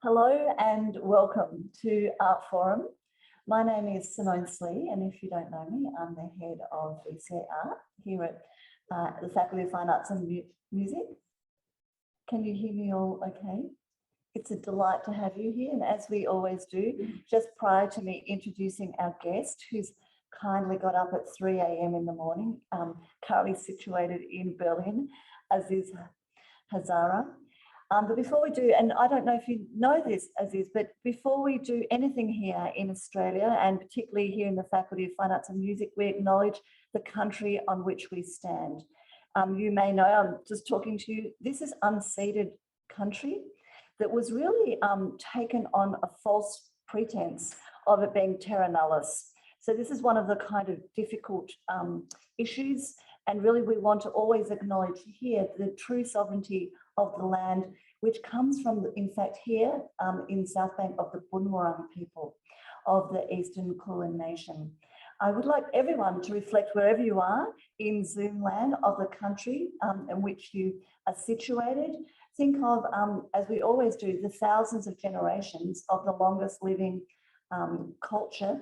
Hello and welcome to Art Forum. My name is Simone Slee, and if you don't know me, I'm the head of VCA Art here at the Faculty of Fine Arts and Music. Can you hear me all okay? It's a delight to have you here, and as we always do, just prior to me introducing our guest, who's kindly got up at 3 a.m. in the morning, currently situated in Berlin, Aziz'z Hazara. But before we do, and I don't know if you know this, Aziz'z, but before we do anything here in Australia, and particularly here in the Faculty of Fine Arts and Music, we acknowledge the country on which we stand. You may know, I'm just talking to you, this is unceded country that was really taken on a false pretense of it being terra nullius. So this is one of the kind of difficult issues, and really we want to always acknowledge here the true sovereignty of the land, which comes from, in fact, here in South Bank of the Bunurong people of the Eastern Kulin Nation. I would like everyone to reflect wherever you are in Zoom land of the country in which you are situated. Think of, as we always do, the thousands of generations of the longest living culture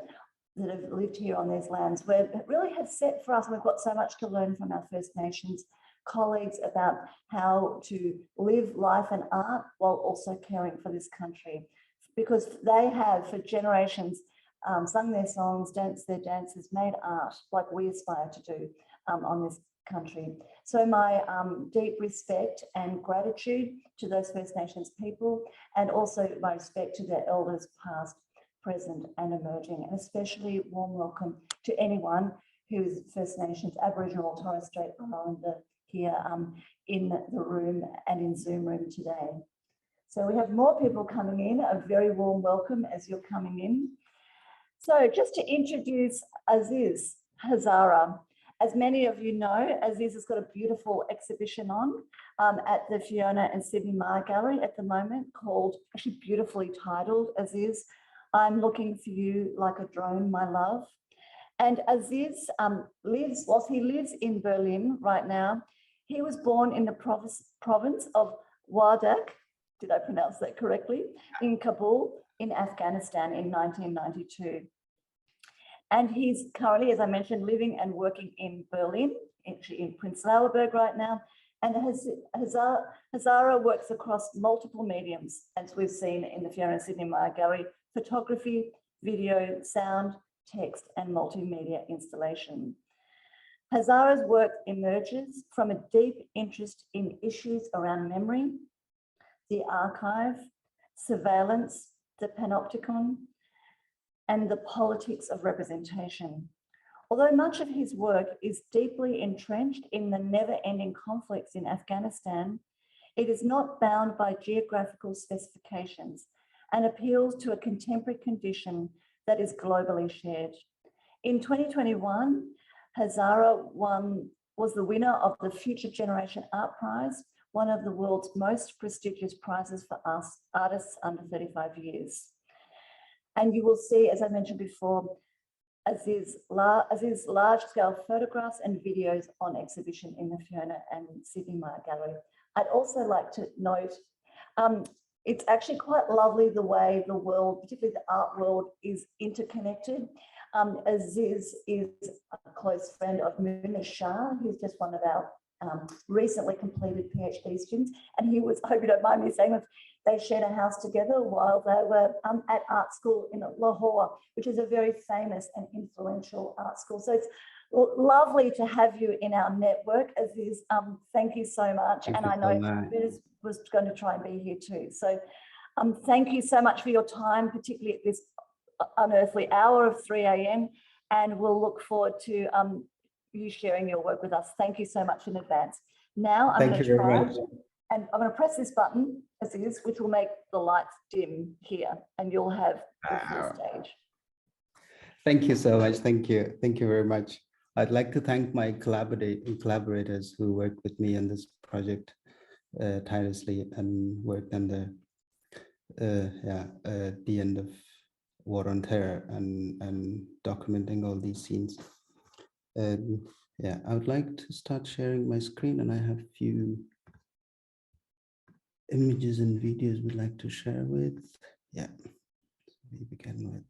that have lived here on these lands, where it really has set for us, and we've got so much to learn from our First Nations colleagues about how to live life and art while also caring for this country, because they have for generations sung their songs, danced their dances, made art like we aspire to do on this country. So my deep respect and gratitude to those First Nations people, and also my respect to their elders past, present and emerging, and especially warm welcome to anyone who is First Nations, Aboriginal or Torres Strait Islander here in the room and in Zoom room today. So we have more people coming in, a very warm welcome as you're coming in. So just to introduce Aziz'z Hazara. As many of you know, Aziz'z has got a beautiful exhibition on at the Fiona and Sidney Myer Gallery at the moment, called, actually beautifully titled, Aziz'z, I'm Looking for You Like a Drone, My Love. And Aziz'z whilst he lives in Berlin right now, he was born in the province of Wardak, did I pronounce that correctly, in Kabul, in Afghanistan in 1992. And he's currently, as I mentioned, living and working in Berlin, actually in Prenzlauer right now. And Hazara works across multiple mediums, as we've seen in the Fiona and Sidney Myer Gallery: photography, video, sound, text, and multimedia installation. Hazara's work emerges from a deep interest in issues around memory, the archive, surveillance, the panopticon, and the politics of representation. Although much of his work is deeply entrenched in the never-ending conflicts in Afghanistan, it is not bound by geographical specifications and appeals to a contemporary condition that is globally shared. In 2021, Hazara was the winner of the Future Generation Art Prize, one of the world's most prestigious prizes for artists under 35 years. And you will see, as I mentioned before, Aziz'z large-scale photographs and videos on exhibition in the Fiona and Sidney Myer Gallery. I'd also like to note, it's actually quite lovely the way the world, particularly the art world, is interconnected. Aziz'z is a close friend of Muna Shah, who's just one of our recently completed PhD students. And he was, I hope you don't mind me saying this, they shared a house together while they were at art school in Lahore, which is a very famous and influential art school. So it's lovely to have you in our network, Aziz'z. Thank you so much. Thank and you I know Muna's was going to try and be here too. So thank you so much for your time, particularly at this unearthly hour of 3 a.m. And we'll look forward to you sharing your work with us. Thank you so much in advance. Now I'm going to try, and I'm going to press this button, Aziz'z, which will make the lights dim here, and you'll have the full stage. Thank you so much. Thank you. Thank you very much. I'd like to thank my collaborators who worked with me on this project tirelessly and worked on the end of War on Terror and documenting all these scenes. I would like to start sharing my screen, and I have a few images and videos we'd like to share with. Yeah, we begin with.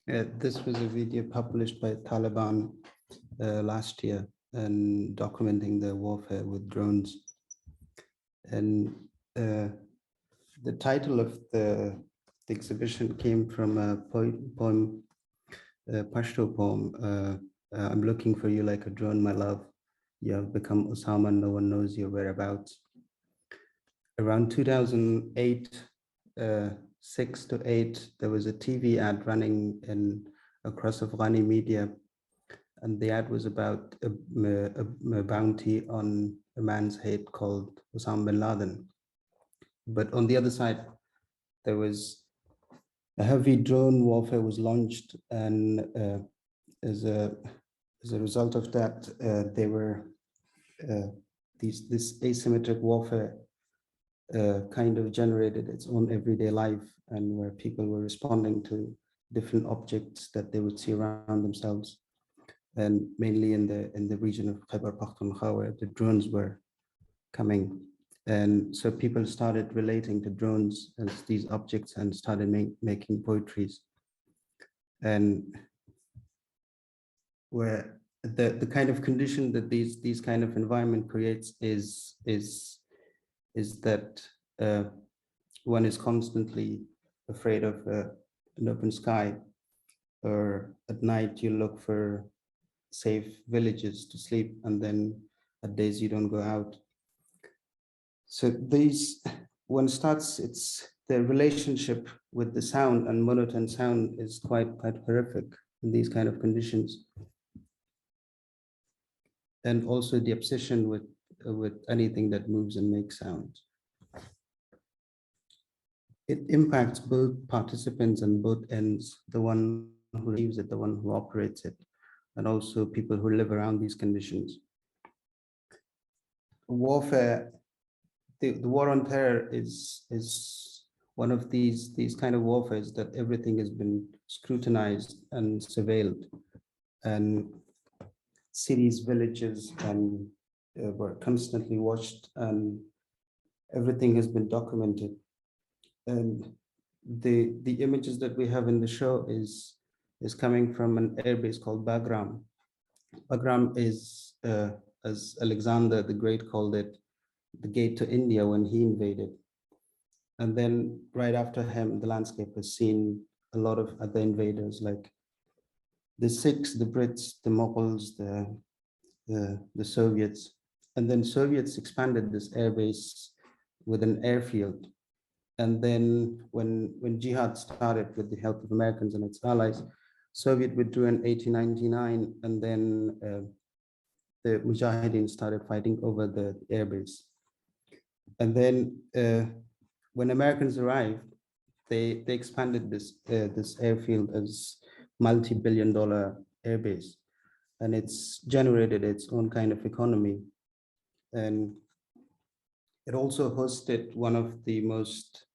This was a video published by Taliban last year and documenting the warfare with drones. And the title of the exhibition came from a poem, a Pashto poem. I'm looking for you like a drone, my love. You have become Osama, no one knows your whereabouts. Around 2008, 6 to 8, there was a TV ad running across Afghani media, and the ad was about a bounty on a man's head called Osama bin Laden. But on the other side, there was a heavy drone warfare was launched, and as a result of that, they were this asymmetric warfare kind of generated its own everyday life, and where people were responding to different objects that they would see around themselves, and mainly in the region of Khyber Pakhtunkhwa, where the drones were coming. And so people started relating to drones as these objects and started making poetries. And where the kind of condition that these kind of environment creates is that one is constantly afraid of an open sky, or at night you look for safe villages to sleep, and then at days you don't go out. So one starts, it's the relationship with the sound and monotone sound is quite horrific in these kind of conditions. And also the obsession with anything that moves and makes sound. It impacts both participants and both ends, the one who receives it, the one who operates it, and also people who live around these conditions. Warfare, the war on terror is one of these kind of warfares that everything has been scrutinized and surveilled, and cities, villages, and were constantly watched, and everything has been documented. And the images that we have in the show is coming from an airbase called Bagram. Bagram is, as Alexander the Great called it, the gate to India when he invaded. And then right after him, the landscape has seen a lot of other invaders like the Sikhs, the Brits, the Mughals, the Soviets. And then Soviets expanded this airbase with an airfield. And then when jihad started with the help of Americans and its allies, Soviet withdrew in 1899, and then the Mujahideen started fighting over the airbase. And then when Americans arrived, they expanded this airfield as multi-billion-dollar airbase, and it's generated its own kind of economy. And it also hosted one of the most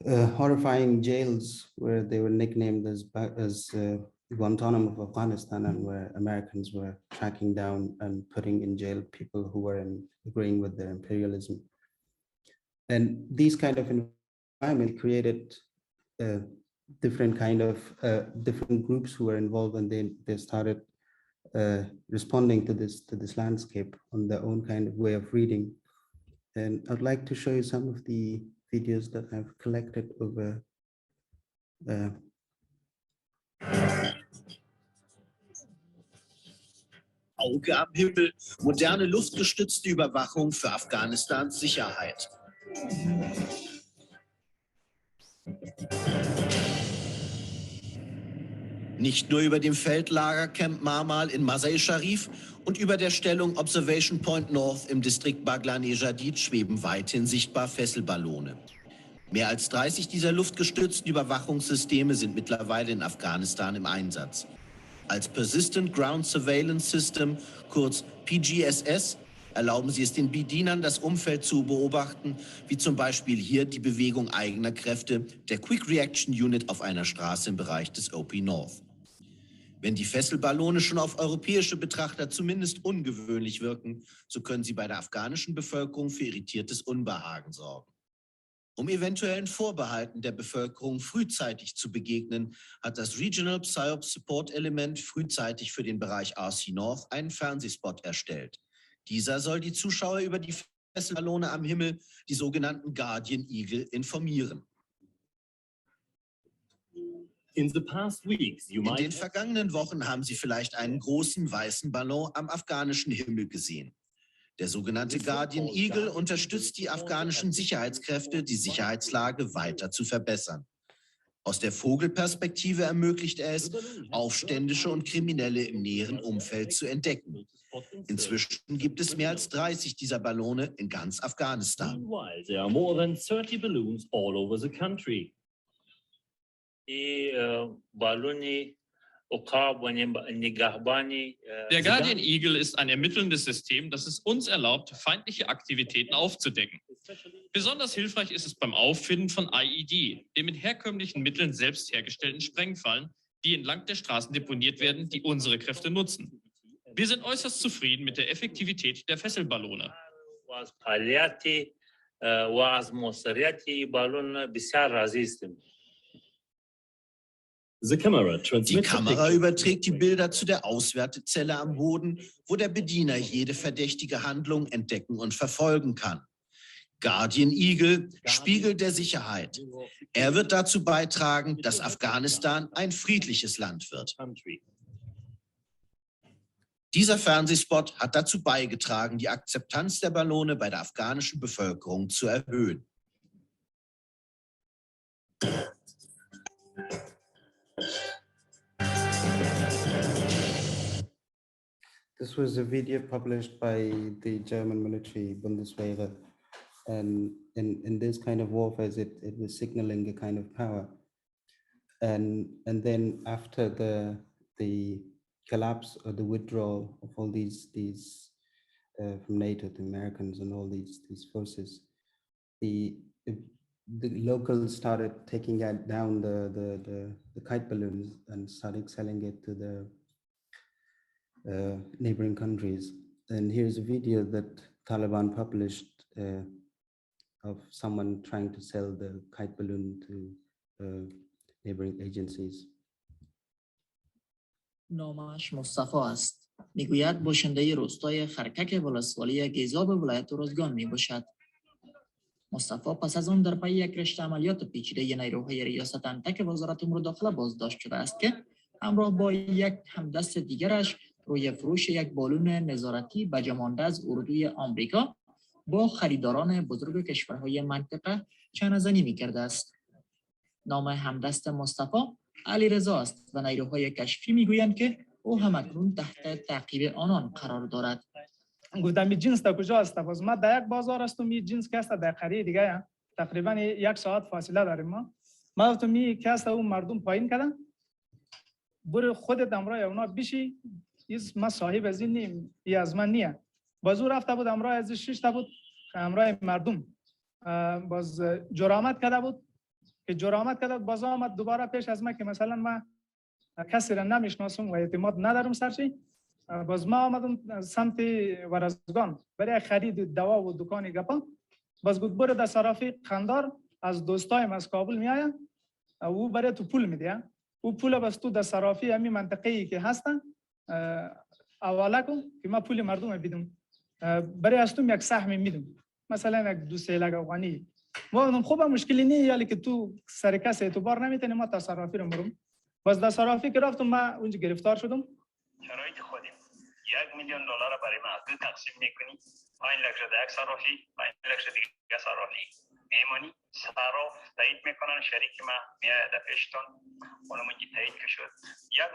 horrifying jails, where they were nicknamed as Guantanamo of Afghanistan, and where Americans were tracking down and putting in jail people who were agreeing with their imperialism. And these kind of environment created different kind of different groups who were involved, and they started responding to this landscape on their own kind of way of reading. And I'd like to show you some of the videos that I've collected over Auge am Himmel, moderne luftgestützte Überwachung für Afghanistans Sicherheit. Nicht nur über dem Feldlagercamp Marmal in Mazar-e-Sharif und über der Stellung Observation Point North im Distrikt Baglan-e-Jadid schweben weithin sichtbar Fesselballone. Mehr als 30 dieser luftgestützten Überwachungssysteme sind mittlerweile in Afghanistan im Einsatz. Als Persistent Ground Surveillance System, kurz PGSS, erlauben sie es den Bedienern, das Umfeld zu beobachten, wie zum Beispiel hier die Bewegung eigener Kräfte der Quick Reaction Unit auf einer Straße im Bereich des OP North. Wenn die Fesselballone schon auf europäische Betrachter zumindest ungewöhnlich wirken, so können sie bei der afghanischen Bevölkerung für irritiertes Unbehagen sorgen. Um eventuellen Vorbehalten der Bevölkerung frühzeitig zu begegnen, hat das Regional PSYOP Support Element frühzeitig für den Bereich RC North einen Fernsehspot erstellt. Dieser soll die Zuschauer über die Fesselballone am Himmel, die sogenannten Guardian Eagle, informieren. In den vergangenen Wochen haben Sie vielleicht einen großen weißen Ballon am afghanischen Himmel gesehen. Der sogenannte Guardian Eagle unterstützt die afghanischen Sicherheitskräfte, die Sicherheitslage weiter zu verbessern. Aus der Vogelperspektive ermöglicht er es, Aufständische und Kriminelle im näheren Umfeld zu entdecken. Inzwischen gibt es mehr als 30 dieser Ballone in ganz Afghanistan. Der Guardian Eagle ist ein ermittelndes System, das es uns erlaubt, feindliche Aktivitäten aufzudecken. Besonders hilfreich ist es beim Auffinden von IED, den mit herkömmlichen Mitteln selbst hergestellten Sprengfallen, die entlang der Straßen deponiert werden, die unsere Kräfte nutzen. Wir sind äußerst zufrieden mit der Effektivität der Fesselballone. Die Kamera überträgt die Bilder zu der Auswertezelle am Boden, wo der Bediener jede verdächtige Handlung entdecken und verfolgen kann. Guardian Eagle, Spiegel der Sicherheit. Er wird dazu beitragen, dass Afghanistan ein friedliches Land wird. Dieser Fernsehspot hat dazu beigetragen, die Akzeptanz der Ballone bei der afghanischen Bevölkerung zu erhöhen. This was a video published by the German military Bundeswehr, and in this kind of warfare, it was signaling a kind of power. And then after the collapse or the withdrawal of all these from NATO, the Americans and all these forces, the locals started taking down the kite balloons and started selling it to the neighboring countries. And here's a video that Taliban published of someone trying to sell the kite balloon to neighboring agencies. نامش مصطفی است. میگوید باشنده روستای خرکک ولسوالی گیزاب ولایت روزگان میباشد. مصطفی پس از آن در پی یک رشته عملیات پیچیده نیروهای ریاست انتک وزارت امور داخله بازداشت شده است که همراه با یک همدست دیگرش روی فروش یک بالون نظارتی بجامانده از اردوی آمریکا با خریداران بزرگ کشورهای منطقه چانه‌زنی می‌کرده است. نام همدست مصطفی علیرضا است و نیروهای کشفی میگویند که او همکنون تحت تعقیب آنان قرار دارد. گفتم این جنس در کجا است؟ باز ما در یک بازار هستم، این جنس که است در قریه دیگه تقریبا 1 ساعت فاصله داریم. ما گفتم می که است اون مردم پایین کردن، برو خودت امرای اونا بشی، ما صاحب از این نیم، این از من نیه. باز او رفته بود امرای از 6 تا بود امرای مردم، باز جرامت کرده بود که جرامت کرده، باز آمد دوباره پیش از ما که مثلا ما کسی را نمیشناسم و اعتماد ندارم سرچی. باز ما آمدم سمت ورزگان برای خرید دوا و دکان گپا. باز گفت برو در صرافی خندار از دوستایم از کابل میآیند، او برای تو پول میده. او پول بس تو در صرافی همین منطقه‌ای که هستن حواله کن که ما پول مردم بدم، برای از تو یک سهم میدم، مثلا یک 2 سیلک افغانی. ما خوبه مشکلی نیست، ولی که تو سر کس اعتبار نمیتونی ما تصرفی رو مرم. باز در صرافی که رفتم ما اونجا گرفتار شدم. شرایط خودیم $1,000,000 برای ما از 2 تقسیم میکنی، 5 لکش در یک صرافی، 5 لکش دیگه صرافی میمونی. صراف تایید میکنن، شریک ما میاد در پیشتون، اونم اونجا تایید که شد.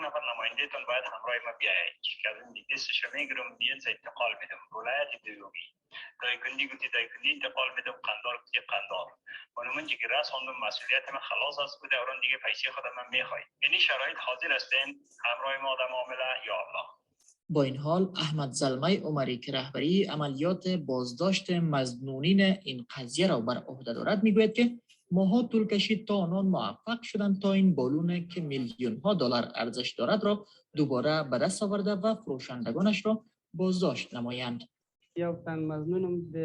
نفر نمایندهتون باید همراه ما بیایید که از این دستش میگیرم بیان انتقال میدم ولایت دیوگی دایکندی گوتی دایکندی انتقال میدم قندار گوتی قندار من که رسوندم مسئولیت من خلاص است بوده اون دیگه پیسه خودم من میخواید یعنی شرایط حاضر هستین همراه ما در معامله یا الله. با این حال احمد زلمه عمری که رهبری عملیات بازداشت مظنونین این قضیه را بر عهده دارد میگوید که ماها طول کشید تا آنان موفق شدند تا این بالون که میلیون ها دلار ارزش دارد را دوباره به دست آورده و فروشندگانش را بازداشت نمایند. یافتن مظنونم د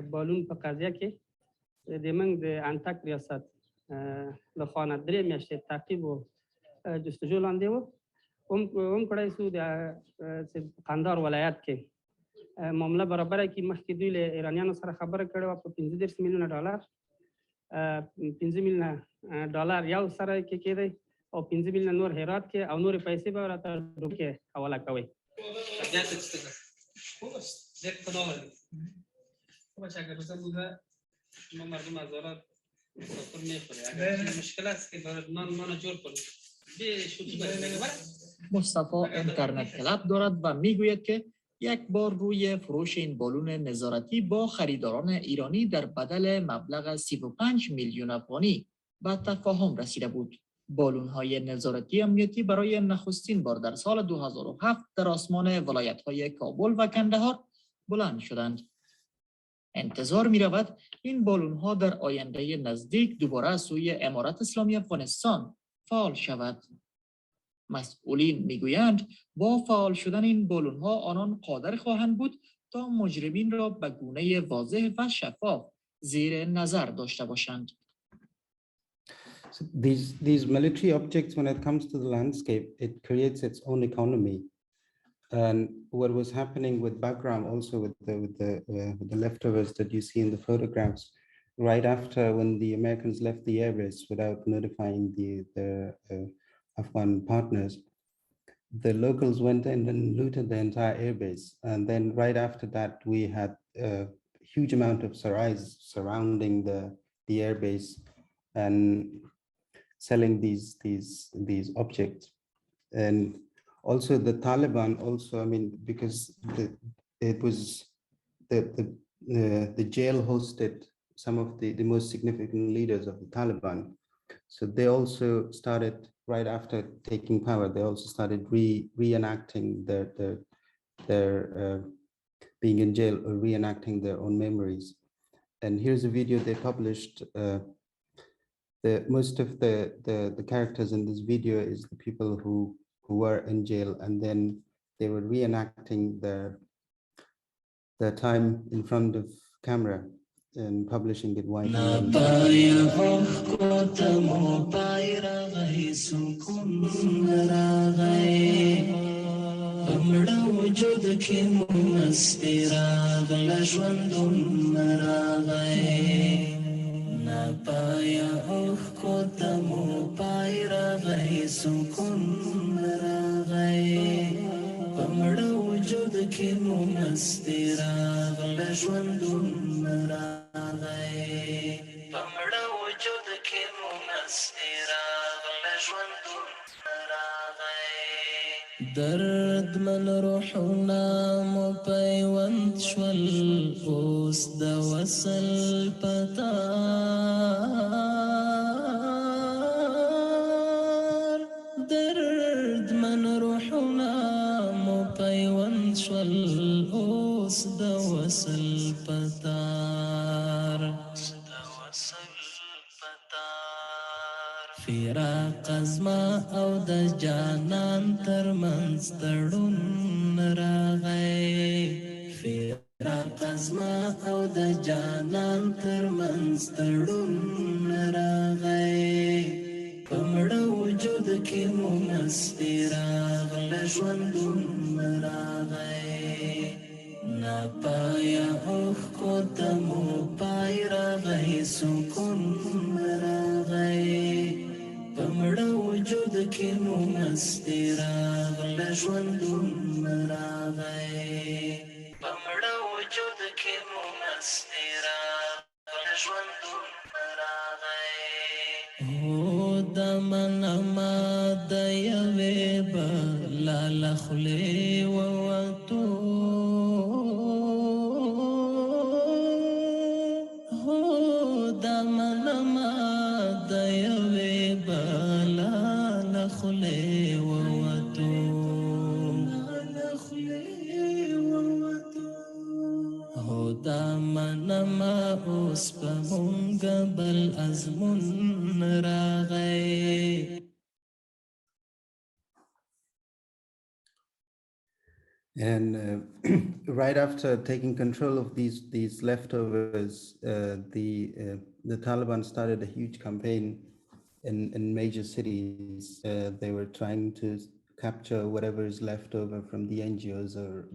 بالون په قضیه کې د موږ د انټک ریاست له خوا نه درې میاشتې تعقیب و جستجو لاندې و هم کړی سو د قندار ولایت کې معامله برابره کې مخکې دوی له ایرانیانو سره خبره کړې وه په 15 میلیونه ډالر 15 میلیونه ډالر یو سره کې کېدی او 15 میلیونه نور هرات کې او نورې پیسې به راته ډوب کې حواله کوئ. ما مردم هزارات سفر میخوره اگر مشکل است که برای نان جور کنید. مصطفی اینترنت کلاب دارد و میگوید که یک بار روی فروش این بالون نظارتی با خریداران ایرانی در بدل مبلغ 35 میلیون افغانی به تفاهم رسیده بود. بالون های نظارتی امنیتی برای نخستین بار در سال 2007 در آسمان ولایت های کابل و کندهار بلند شدند. انتظار می رود این بالون ها در آینده نزدیک دوباره سوی امارت اسلامی افغانستان فعال شود. مسئولین میگویند با فعال شدن این بالون ها آنان قادر خواهند بود تا مجرمین را به گونه واضح و شفاف زیر نظر داشته باشند. So these military objects, when it comes to the landscape, it creates its own economy. And what was happening with Bagram, also with the leftovers that you see in the photographs, right after when the Americans left the airbase without notifying the Afghan partners, the locals went in and looted the entire airbase. And then right after that, we had a huge amount of sarais surrounding the airbase and selling these objects. And also the Taliban also, I mean, because it was the jail hosted some of the most significant leaders of the Taliban. So they also started, right after taking power, they also started reenacting their being in jail or reenacting their own memories. And here's a video they published. Most of the characters in this video is the people who were in jail, and then they were reenacting their time in front of camera and publishing it widely. درد من روحنا مو پیوند شول اوس د وصل پتار درد من روحنا مو پیوند شول اوس د وصل پتار فراق ازما او د جانان تر منځ تړون راغی فراق ازما او د جانان تر منځ تړون راغی په مړه وجود کې مو مستي راغله ژوندون راغی ناپایه اوښکو ته مو پای راغی سکون راغی پمړه وجود کې مو مستی راغله ژوندون راغی پمړه وجود کې مو مستی راغله ژوندون راغی هو د منما د یوې بلا لخلي ووتو هو دمنما ديوي بلا لخلي ووتو هو دمنما أسبمونغ بل أزمون راغي. And right after taking control of these leftovers, the Taliban started a huge campaign in major cities. They were trying to capture whatever is left over from the NGOs or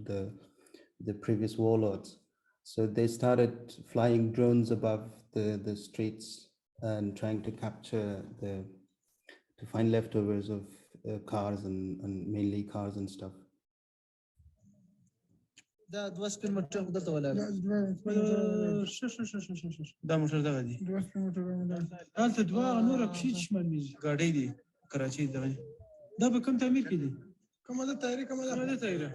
the previous warlords. So they started flying drones above the streets and trying to capture to find leftovers of cars and mainly cars and stuff. دا دوه سپین موټر دلته ولاړ دا موټر دغه دي هلته دوه نور پښې شمالېږي ګاډۍ دي کراچۍ دغه دا به کوم تعمیر کې دي کومه ده تیاري کومه ده تیاري دا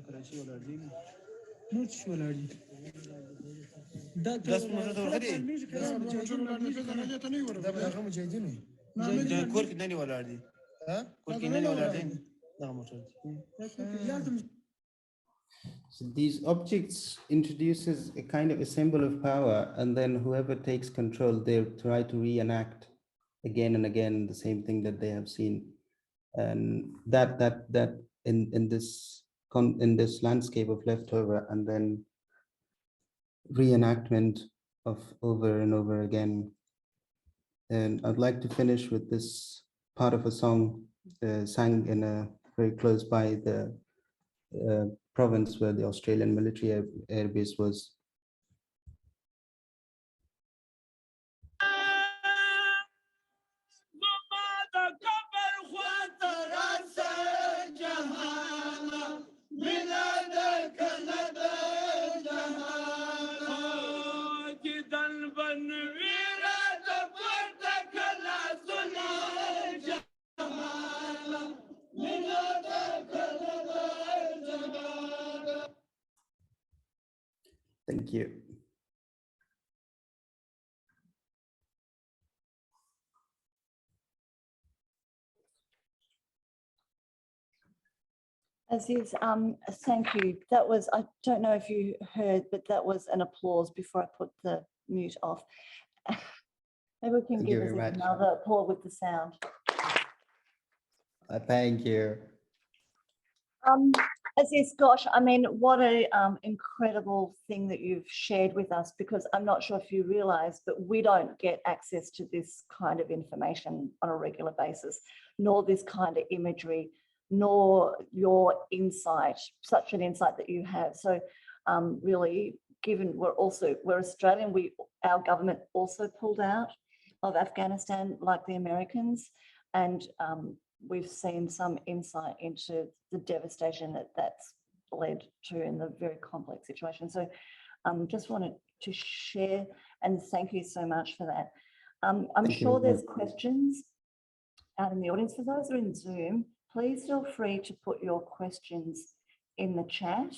کراچۍ ولاړ دي نور څه ولاړ دي دا موټر دغه دي دا به هغه مجاهدین دا کور کې نه ولاړ دي کور کې نه ولاړ دي دا موټر So these objects introduces a kind of a symbol of power, and then whoever takes control, they try to reenact again and again the same thing that they have seen, and that in this landscape of leftover, and then reenactment of over and over again. And I'd like to finish with this part of a song sang in a very close by the province where the Australian military air base was. Thank you. Aziz, thank you. That was, I don't know if you heard, but that was an applause before I put the mute off. Maybe we can give Aziz another applause with the sound. Thank you. Aziz, gosh, I mean, what a incredible thing that you've shared with us, because I'm not sure if you realize, but we don't get access to this kind of information on a regular basis, nor this kind of imagery, nor your insight, such an insight that you have. So really, given we're Australian, our government also pulled out of Afghanistan like the Americans, and we've seen some insight into the devastation that's led to in the very complex situation. So just wanted to share, and thank you so much for that. I'm sure there's questions out in the audience. For those who are in Zoom, please feel free to put your questions in the chat.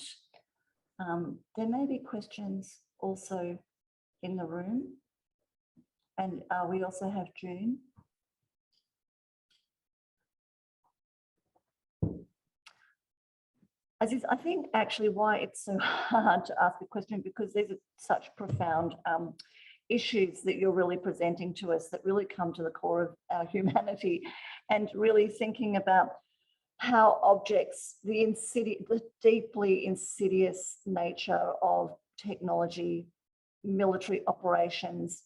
There may be questions also in the room, and we also have June. Aziz, I think actually why it's so hard to ask a question, because these are such profound issues that you're really presenting to us that really come to the core of our humanity, and really thinking about how objects, the deeply insidious nature of technology, military operations,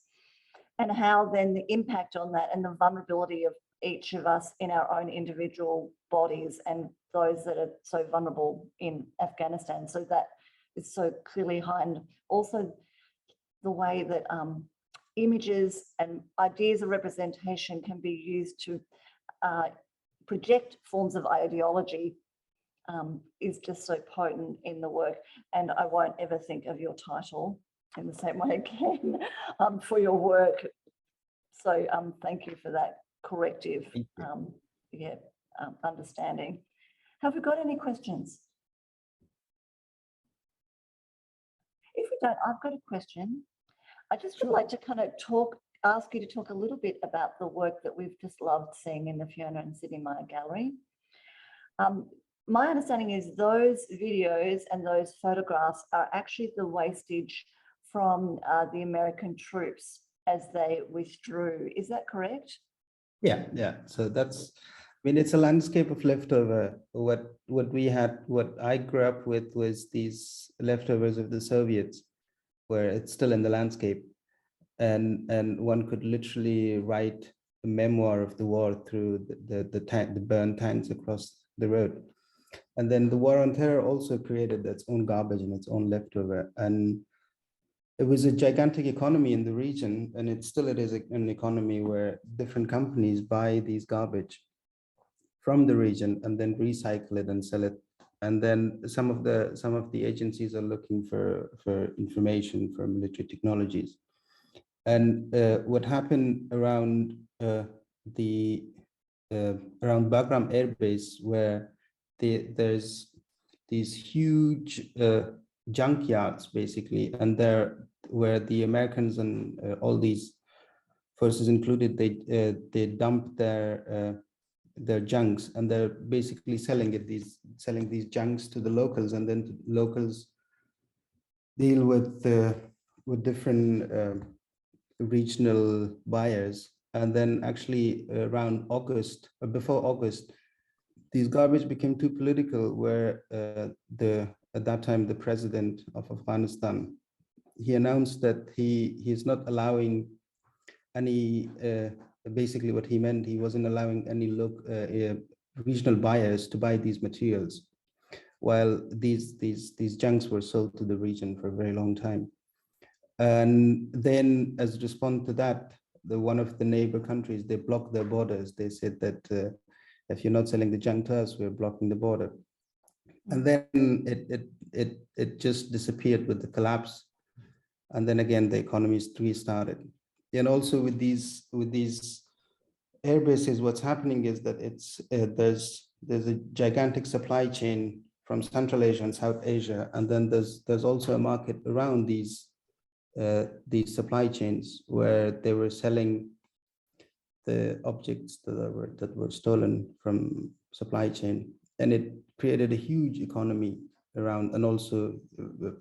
and how then the impact on that and the vulnerability of each of us in our own individual bodies and those that are so vulnerable in Afghanistan. So that is so clearly high, and also the way that images and ideas of representation can be used to project forms of ideology is just so potent in the work. And I won't ever think of your title in the same way again for your work, So thank you for that corrective Thank you. understanding. Have we got any questions? If we don't, I've got a question. I just would like to kind of ask you to talk a little bit about the work that we've just loved seeing in the Fiona and Sidney Myer gallery. My understanding is those videos and those photographs are actually the wastage from the American troops as they withdrew. Is that correct? Yeah. So that's, I mean, it's a landscape of leftover. What I grew up with was these leftovers of the Soviets, where it's still in the landscape, and one could literally write a memoir of the war through the burned tanks across the road. And then the war on terror also created its own garbage and its own leftover. And it was a gigantic economy in the region, and it is an economy where different companies buy these garbage from the region and then recycle it and sell it. And then some of the agencies are looking for information for military technologies. And what happened around around Bagram Air Base, where there's these huge junkyards basically, and where the Americans and all these forces included, they dump their junks, and they're basically selling these junks to the locals, and then the locals deal with different regional buyers. And then actually around August, or before August, these garbage became too political, where at that time the president of Afghanistan, he announced that he's not allowing any, basically what he meant, he wasn't allowing any regional buyers to buy these materials, while these junks were sold to the region for a very long time. And then as a response to that, one of the neighbor countries, they blocked their borders. They said that if you're not selling the junk to us, we're blocking the border. And then it just disappeared with the collapse. And then again, the economies restarted. And also with these air bases, what's happening is that there's a gigantic supply chain from Central Asia and South Asia, and then there's also a market around these supply chains where they were selling the objects that were stolen from supply chain, and it created a huge economy around, and also a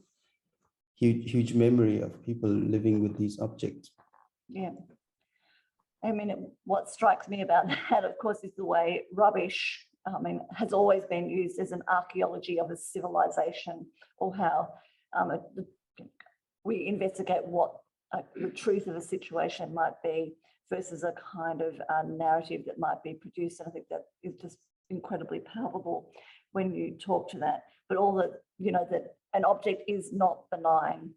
huge memory of people living with these objects. Yeah. I mean, what strikes me about that, of course, is the way rubbish, has always been used as an archaeology of a civilization, or how we investigate what the truth of a situation might be versus a kind of narrative that might be produced. And I think that is just incredibly palpable when you talk to that. But all that, that an object is not benign,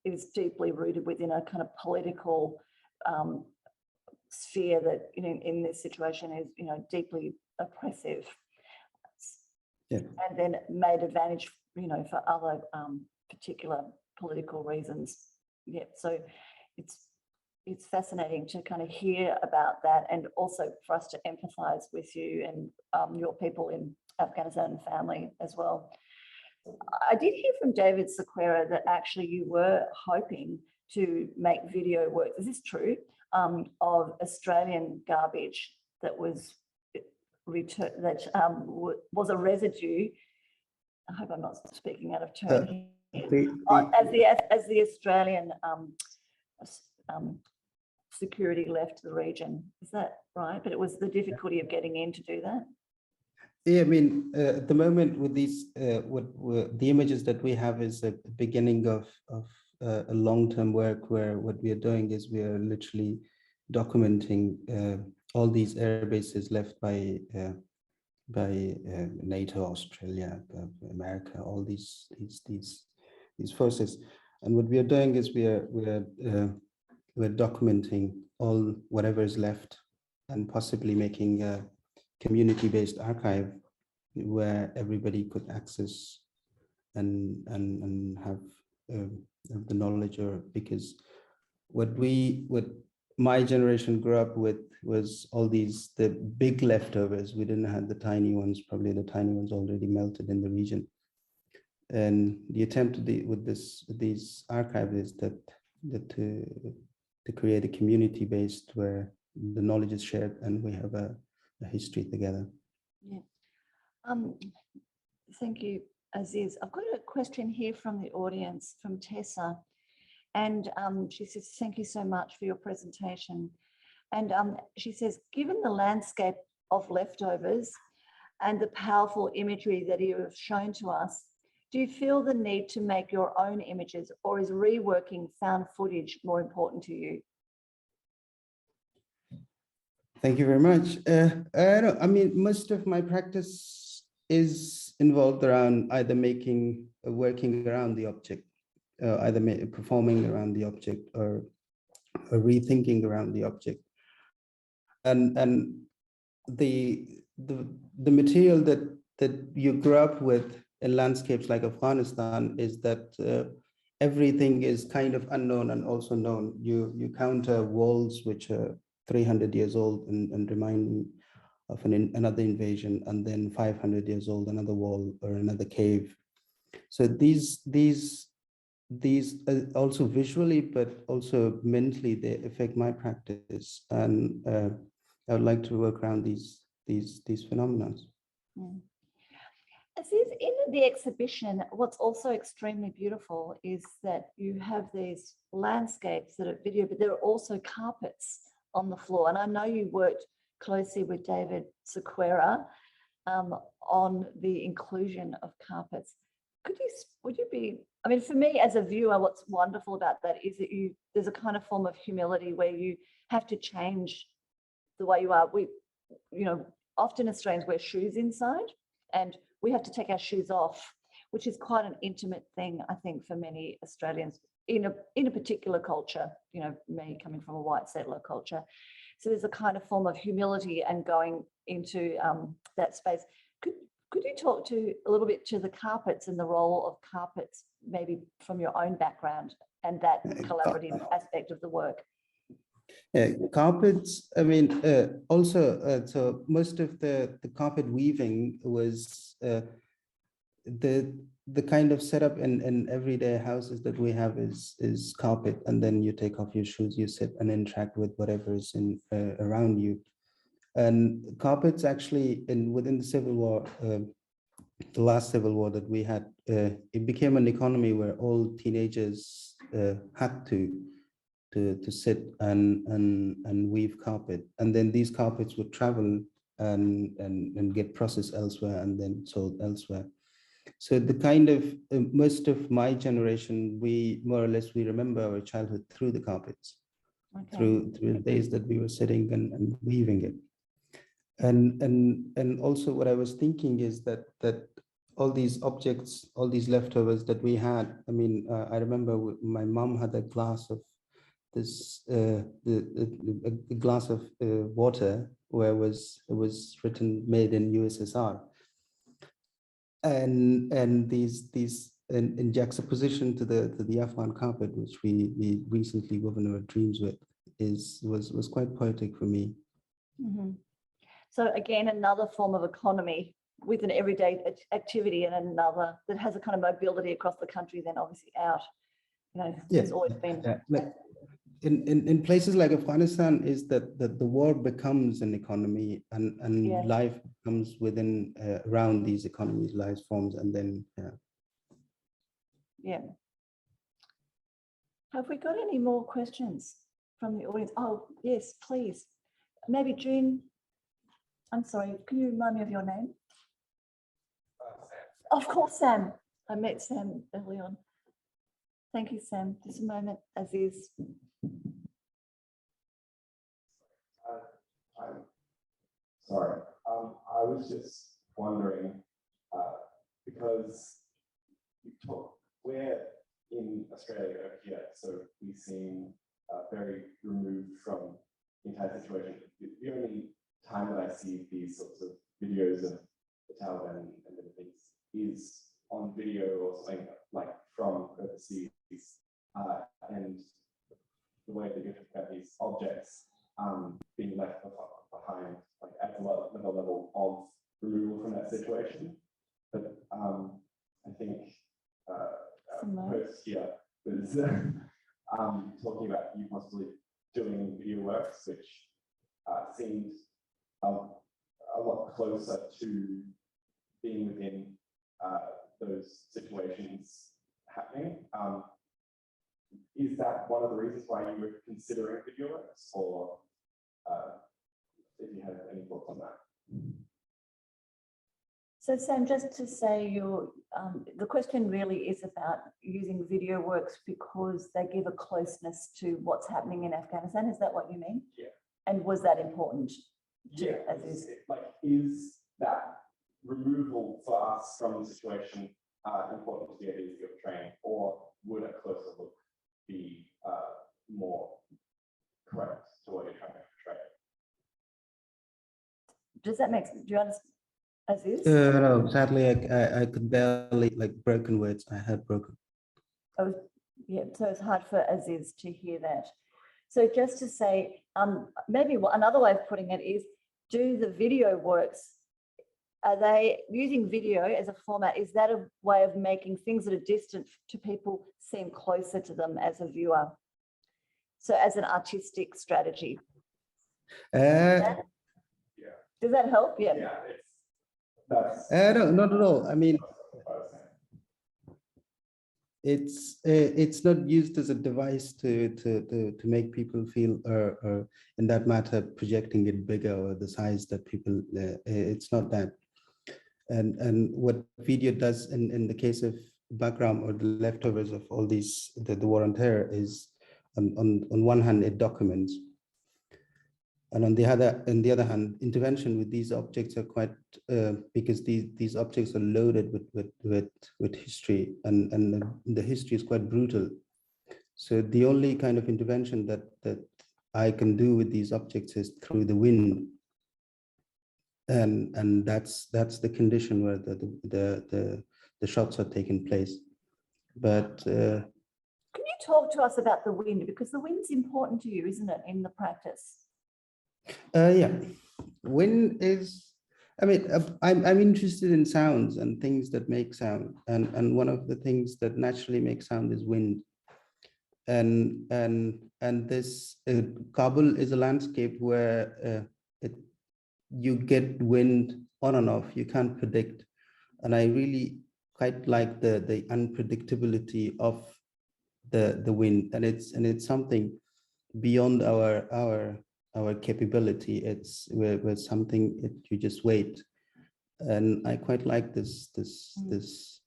is deeply rooted within a kind of political sphere that, in this situation is, deeply oppressive. Yeah. And then made advantage, for other particular political reasons. Yeah, so it's fascinating to kind of hear about that, and also for us to empathise with you and your people in Afghanistan and family as well. I did hear from David Sequeira that actually you were hoping to make video work. Is this true? Of Australian garbage that was returned, that was a residue. I hope I'm not speaking out of turn. As the Australian security left the region, is that right? But it was the difficulty of getting in to do that. Yeah, I mean, at the moment with these, the images that we have is a beginning of a long-term work, where what we are doing is we are literally documenting all these air bases left by NATO, Australia, America, all these forces. And what we are doing is we're documenting whatever is left, and possibly making a community-based archive where everybody could access and have the knowledge, or because what my generation grew up with was all the big leftovers. We didn't have the tiny ones. Probably the tiny ones already melted in the region. And the attempt with these archives is that to create a community based where the knowledge is shared and we have a history together. Yeah. Thank you, Aziz. I've got a question here from the audience, from Tessa. And she says, thank you so much for your presentation. And she says, given the landscape of leftovers and the powerful imagery that you have shown to us, do you feel the need to make your own images, or is reworking found footage more important to you? Thank you very much. I mean, most of my practice is involved around either working around the object, either performing around the object or rethinking around the object. And the material that you grew up with in landscapes like Afghanistan is that everything is kind of unknown and also known. You counter walls which are 300 years old and remind me of another invasion, and then 500 years old, another wall or another cave. So these also visually, but also mentally, they affect my practice, and I would like to work around these phenomena. Mm. Aziz, in the exhibition, what's also extremely beautiful is that you have these landscapes that are video, but there are also carpets on the floor. And I know you worked closely with David Sequeira on the inclusion of carpets. Would you be, I mean, for me as a viewer, what's wonderful about that is that there's a kind of form of humility where you have to change the way you are. Often Australians wear shoes inside, and we have to take our shoes off, which is quite an intimate thing, I think, for many Australians in a particular culture, me coming from a white settler culture. So there's a kind of form of humility and going into that space. Could you talk a little bit to the carpets and the role of carpets, maybe from your own background and that collaborative aspect of the work? Yeah, carpets, I mean, so most of the carpet weaving was the kind of setup in everyday houses that we have is carpet, and then you take off your shoes, you sit and interact with whatever is around you. And carpets actually, within the Civil War, the last Civil War that we had, it became an economy where all teenagers had to sit and weave carpet, and then these carpets would travel and get processed elsewhere and then sold elsewhere. So the kind of most of my generation, we more or less we remember our childhood through the carpets, okay, through the days that we were sitting and weaving it. And also what I was thinking is that all these objects, all these leftovers that we had, I mean, I remember my mom had a glass of this, a glass of water where it was written made in USSR. And these in juxtaposition to the Afghan carpet, which we recently woven our dreams with, was quite poetic for me. Mm-hmm. So again, another form of economy with an everyday activity, and another that has a kind of mobility across the country, then obviously out. There's always been. Like in places like Afghanistan, is that the war becomes an economy, and life comes within around these economies, life forms, and then yeah. Have we got any more questions from the audience? Oh yes, please. Maybe June. I'm sorry, can you remind me of your name? Sam. Of course, Sam. I met Sam early on. Thank you, Sam. Just a moment, Aziz. I'm sorry. I was just wondering, because we're in Australia over here, so we seem very removed from the entire situation. The only time that I see these sorts of videos of the Taliban and everything is on video or something like from overseas. And the way that you're talking about these objects being left behind, like at the level of removal from that situation. But I think post here was talking about you possibly doing video works, which seemed a lot closer to being within those situations happening. Is that one of the reasons why you were considering video works, or if you have any thoughts on that? So Sam, just to say, the question really is about using video works because they give a closeness to what's happening in Afghanistan. Is that what you mean? Yeah. And was that important? Yeah. Is that removal for us from the situation important to the ideas you're portraying, or would a closer look be more correct to what you're trying to portray? Does that make sense? Do you understand, Aziz? No, sadly, I could barely, like, broken words. I heard broken. Oh, yeah, so it's hard for Aziz to hear that. So just to say, maybe another way of putting it is, do the video works, are they using video as a format? Is that a way of making things that are distant to people seem closer to them as a viewer? So as an artistic strategy. Yeah. Does that help? Yeah. Yeah, that's No, not at all. I mean, it's not used as a device to make people feel, in that matter, projecting it bigger or the size that people. It's not that. And what video does in the case of background or the leftovers of all these, the war on terror, is on one hand it documents, and on the other hand, intervention with these objects are quite because these objects are loaded with history, and the history is quite brutal. So the only kind of intervention that I can do with these objects is through the wind. And that's the condition where the shots are taking place. But can you talk to us about the wind, because the wind's important to you, isn't it, in the practice? Yeah, wind is. I mean, I'm interested in sounds and things that make sound, and one of the things that naturally make sound is wind. And this Kabul is a landscape where you get wind on and off, you can't predict. And I really quite like the unpredictability of the wind, and it's something beyond our capability. It's where something you just wait. And I quite like this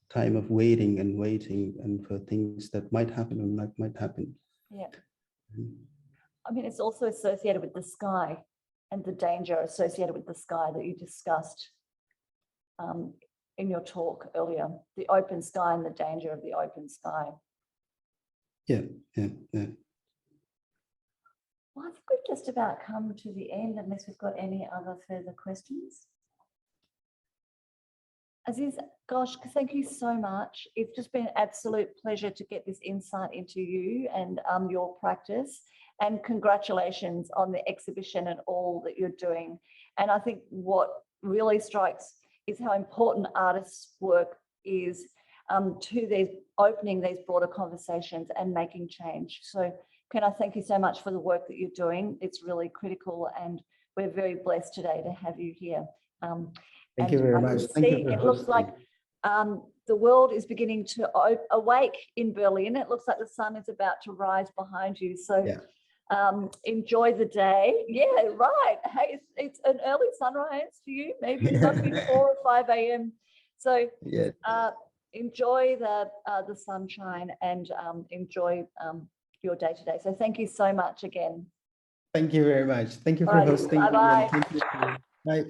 time of waiting and for things that might happen and might happen. Yeah. I mean, it's also associated with the sky and the danger associated with the sky that you discussed in your talk earlier, the open sky and the danger of the open sky. Yeah. Well, I think we've just about come to the end, unless we've got any other further questions. Aziz, gosh, thank you so much. It's just been an absolute pleasure to get this insight into you and your practice. And congratulations on the exhibition and all that you're doing. And I think what really strikes is how important artists' work is to opening these broader conversations and making change. So can I thank you so much for the work that you're doing? It's really critical, and we're very blessed today to have you here. Thank you very much. Thank you for it looks like the world is beginning to awake in Berlin. It looks like the sun is about to rise behind you. So enjoy the day. Yeah, right. Hey, it's an early sunrise for you. Maybe it must be 4 or 5 a.m. So enjoy the sunshine and enjoy your day today. So thank you so much again. Thank you very much. Thank you for hosting. Bye-bye. Bye.